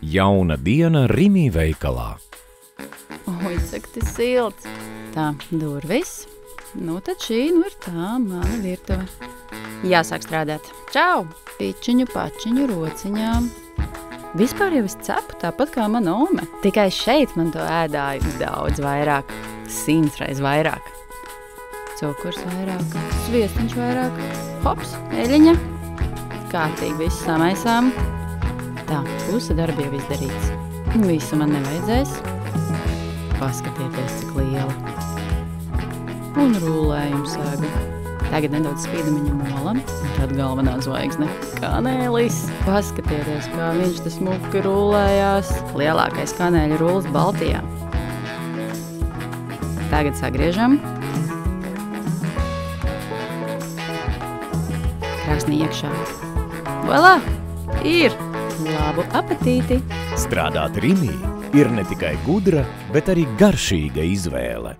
Jauna diena Rimī veikalā. Oi, cik tas silts. Tā, durvis. Nu, tad šī ir tā mana virtuve. Jāsāk strādāt. Čau! Pičiņu, pačiņu, rociņām. Vispār jau es cepu tāpat kā mana ome. Tikai šeit man to ēdāju daudz vairāk. 100 reiz vairāk. Cukurs vairāk, sviestiņš vairāk. Hops, eļiņa. Kārtīgi visu samaisām. Tā, puse darba jau izdarīts. Visu man nevajadzēs. Paskatieties, cik liela. Un rulējumu sēga. Tagad nedaudz spīdumiņa molam, un tad galvenā zvaigzne kanēlis. Paskatieties, kā viņš tas smuki rulējās. Lielākais kanēļa rullis Baltijā. Tagad sagriežam. Krāsnī iekšā. Voilā! Ir! Labu apetīti! Strādāt Rimī ir ne tikai gudra, bet arī garšīga izvēle.